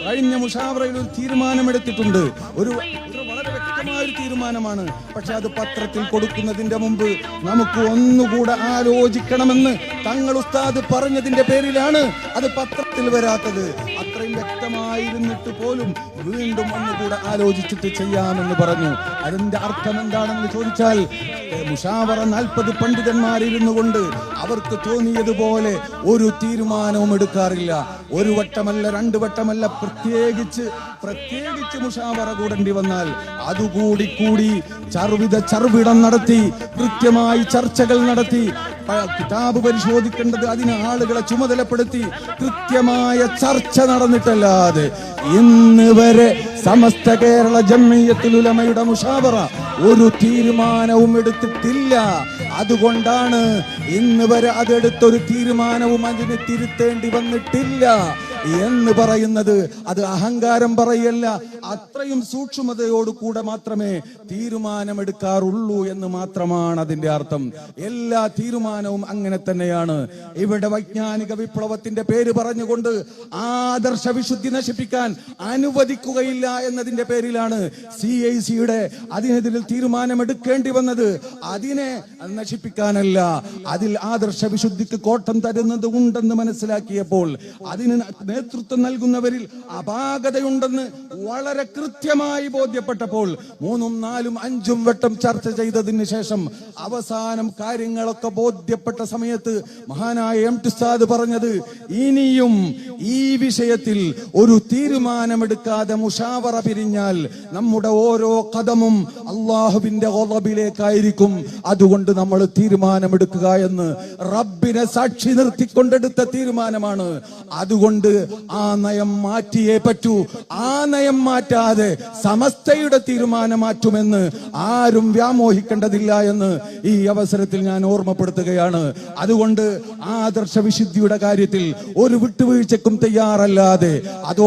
കഴിഞ്ഞ മുഷാവറയിൽ ഒരു തീരുമാനമെടുത്തിട്ടുണ്ട്. ഒരു വളരെ വ്യക്തമായ ഒരു തീരുമാനമാണ്. പക്ഷെ അത് പത്രത്തിൽ കൊടുക്കുന്നതിന്റെ മുമ്പ് നമുക്ക് ഒന്നുകൂടെ ആലോചിക്കണമെന്ന് തങ്ങൾ ഉസ്താദ് പറഞ്ഞതിന്റെ പേരിലാണ് അത് പത്രത്തിൽ വരാത്തത്. അത്രയും വ്യക്തമായിരുന്നിട്ട് പോലും വീണ്ടും ഒന്നുകൂടെ ആലോചിച്ചിട്ട് ചെയ്യാമെന്ന് പറഞ്ഞു. അതിന്റെ അർത്ഥം എന്താണെന്ന് ചോദിച്ചാൽ, മുഷാവറ 40 പണ്ഡിതന്മാരിരുന്നു കൊണ്ട് അവർക്ക് തോന്നിയതുപോലെ ഒരു തീരുമാനവും എടുക്കാറില്ല. ഒരു വട്ടമല്ല, 2 വട്ടമല്ല, പ്രത്യേകിച്ച് മുഷാവറ കൂടേണ്ടി വന്നാൽ അതുകൂടി ചർവിടം നടത്തി കൃത്യമായി ചർച്ചകൾ നടത്തി കിതാബ് പരിശോധിക്കേണ്ടത് അതിന് ആളുകളെ ചുമതലപ്പെടുത്തി കൃത്യമായ ചർച്ച നടന്നിട്ടല്ലാതെ ഇന്ന് വരെ സമസ്ത കേരള ജംഇയ്യത്തുൽ ഉലമയുടെ മുഷാവറ ഒരു തീരുമാനവും എടുത്തിട്ടില്ല. അതുകൊണ്ടാണ് ഇന്ന് വരെ അതെടുത്തൊരു തീരുമാനവും അതിന് തിരുത്തേണ്ടി വന്നിട്ടില്ല എന്ന് പറയുന്നത്. അത് അഹങ്കാരം പറയല്ല, അത്രയും സൂക്ഷ്മതയോടുകൂടെ മാത്രമേ തീരുമാനമെടുക്കാറുള്ളൂ എന്ന് മാത്രമാണ് അതിന്റെ അർത്ഥം. എല്ലാ തീരുമാനവും അങ്ങനെ തന്നെയാണ്. ഇവിടെ വൈജ്ഞാനിക വിപ്ലവത്തിന്റെ പേര് പറഞ്ഞുകൊണ്ട് ആദർശ വിശുദ്ധി നശിപ്പിക്കാൻ അനുവദിക്കുകയില്ല എന്നതിന്റെ പേരിലാണ് CIC-യുടെ അതിനെതിരെ തീരുമാനമെടുക്കേണ്ടി വന്നത്. അതിനെ നശിപ്പിക്കാനല്ല, അതിൽ ആദർശ വിശുദ്ധിക്ക് കോട്ടം തരുന്നത് ഉണ്ടെന്ന് മനസ്സിലാക്കിയപ്പോൾ, അതിന് നേതൃത്വം നൽകുന്നവരിൽ അപാകതയുണ്ടെന്ന് വളരെ കൃത്യമായി ബോധ്യപ്പെട്ടപ്പോൾ 3, 4, 5 വട്ടം ചർച്ച ചെയ്തതിന് ശേഷം അവസാനം കാര്യങ്ങളൊക്കെ ബോധ്യപ്പെട്ട സമയത്ത് മഹാനായ MT ഉസ്താദ് പറഞ്ഞത്, ഇനിയും ഈ വിഷയത്തിൽ ഒരു തീരുമാനമെടുക്കാതെ മുഷാവറ പിരിഞ്ഞാൽ നമ്മുടെ ഓരോ ഖദമും അള്ളാഹുവിന്റെ ഗളബിലേക്കായിരിക്കും. അതുകൊണ്ട് നമ്മൾ തീരുമാനമെടുക്കുക എന്ന് റബ്ബിനെ സാക്ഷി നിർത്തിക്കൊണ്ടെടുത്ത തീരുമാനമാണ്. അതുകൊണ്ട് ആ നയം മാറ്റിയേ പറ്റൂ. ആ നയം മാറ്റാതെ സമസ്തയുടെ തീരുമാനം മാറ്റുമെന്ന് ആരും വ്യാമോഹിക്കേണ്ടതില്ല എന്ന് ഈ അവസരത്തിൽ ഞാൻ ഓർമ്മപ്പെടുത്തുകയാണ്. അതുകൊണ്ട് ആദർശ വിശുദ്ധിയുടെ കാര്യത്തിൽ ഒരു വിട്ടുവീഴ്ചക്കും തയ്യാറല്ലാതെ അതോ